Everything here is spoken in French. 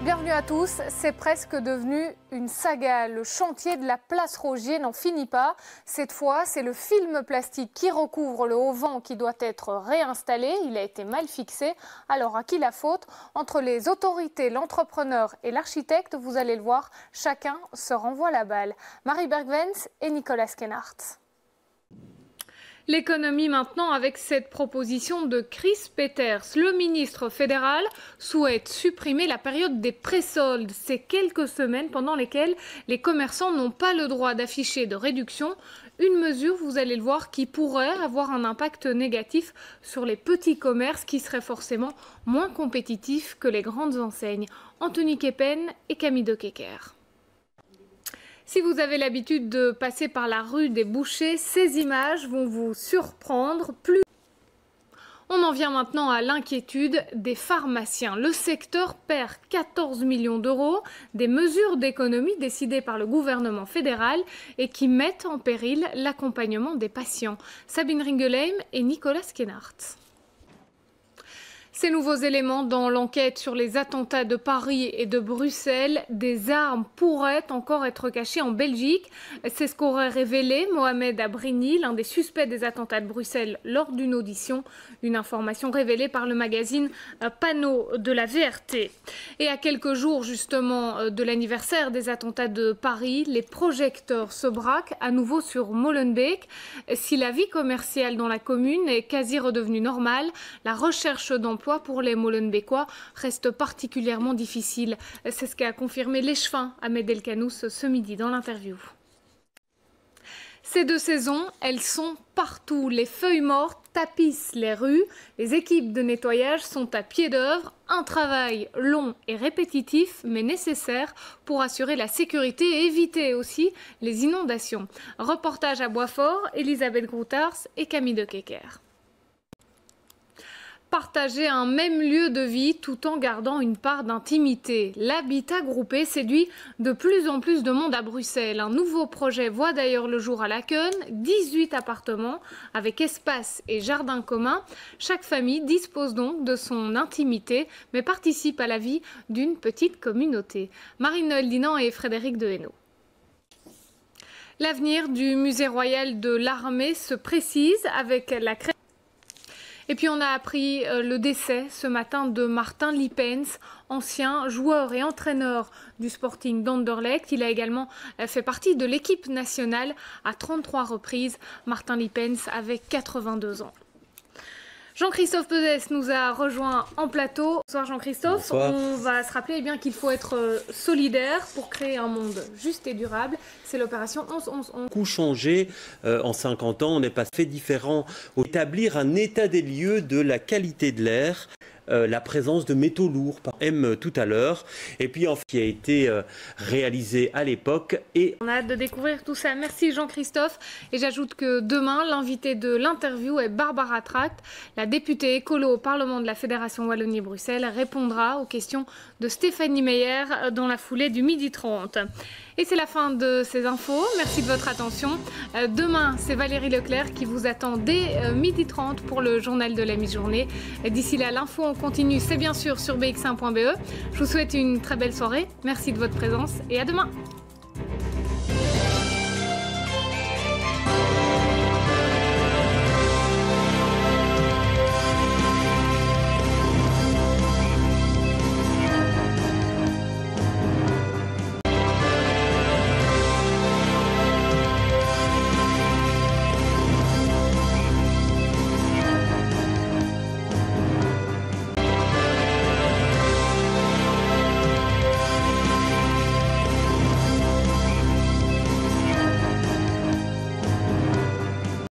Bienvenue à tous, c'est presque devenu une saga. Le chantier de la place Rogier n'en finit pas. Cette fois, c'est le film plastique qui recouvre le haut-vent qui doit être réinstallé. Il a été mal fixé. Alors à qui la faute? Entre les autorités, l'entrepreneur et l'architecte, vous allez le voir, chacun se renvoie la balle. Marie Bergwens et Nicolas Schenhardt. L'économie maintenant avec cette proposition de Chris Peeters. Le ministre fédéral souhaite supprimer la période des présoldes. Ces quelques semaines pendant lesquelles les commerçants n'ont pas le droit d'afficher de réduction. Une mesure, vous allez le voir, qui pourrait avoir un impact négatif sur les petits commerces qui seraient forcément moins compétitifs que les grandes enseignes. Anthony Keppen et Camille Dekeker. Si vous avez l'habitude de passer par la rue des Bouchers, ces images vont vous surprendre. On en vient maintenant à l'inquiétude des pharmaciens. Le secteur perd 14 millions d'euros, des mesures d'économie décidées par le gouvernement fédéral et qui mettent en péril l'accompagnement des patients. Sabine Ringelheim et Nicolas Schenhardt. Ces nouveaux éléments dans l'enquête sur les attentats de Paris et de Bruxelles, des armes pourraient encore être cachées en Belgique. C'est ce qu'aurait révélé Mohamed Abrini, l'un des suspects des attentats de Bruxelles lors d'une audition. Une information révélée par le magazine Panneau de la VRT. Et à quelques jours justement de l'anniversaire des attentats de Paris, les projecteurs se braquent à nouveau sur Molenbeek. Si la vie commerciale dans la commune est quasi redevenue normale, la recherche d'emploi pour les Molenbeekois reste particulièrement difficile. C'est ce qu'a confirmé l'échevin Ahmed Elkanous ce midi dans l'interview. Ces deux saisons, elles sont partout. Les feuilles mortes tapissent les rues. Les équipes de nettoyage sont à pied d'œuvre. Un travail long et répétitif, mais nécessaire pour assurer la sécurité et éviter aussi les inondations. Reportage à Boisfort, Elisabeth Groutars et Camille Dekeker. Partager un même lieu de vie tout en gardant une part d'intimité. L'habitat groupé séduit de plus en plus de monde à Bruxelles. Un nouveau projet voit d'ailleurs le jour à Laken, 18 appartements avec espace et jardin commun. Chaque famille dispose donc de son intimité, mais participe à la vie d'une petite communauté. Marine-Noël Dinan et Frédéric Dehainaut. L'avenir du musée royal de l'armée se précise avec la création. Et puis on a appris le décès ce matin de Martin Lippens, ancien joueur et entraîneur du Sporting d'Anderlecht. Il a également fait partie de l'équipe nationale à 33 reprises. Martin Lippens avait 82 ans. Jean-Christophe Peuzès nous a rejoint en plateau. Bonsoir Jean-Christophe. On va se rappeler qu'il faut être solidaire pour créer un monde juste et durable. C'est l'opération 11-11-11. Beaucoup changé en 50 ans, on n'est pas fait différent. Établir un état des lieux de la qualité de l'air. La présence de métaux lourds, par M tout à l'heure, et puis en fait, qui a été réalisé à l'époque. Et on a hâte de découvrir tout ça. Merci Jean-Christophe. Et j'ajoute que demain, l'invité de l'interview est Barbara Tract, la députée écolo au Parlement de la Fédération Wallonie-Bruxelles, répondra aux questions de Stéphanie Meyer dans la foulée du 12h30. Et c'est la fin de ces infos. Merci de votre attention. Demain, c'est Valérie Leclerc qui vous attend dès 12h30 pour le journal de la mi-journée. D'ici là, l'info en continu, c'est bien sûr sur bx1.be. Je vous souhaite une très belle soirée. Merci de votre présence et à demain.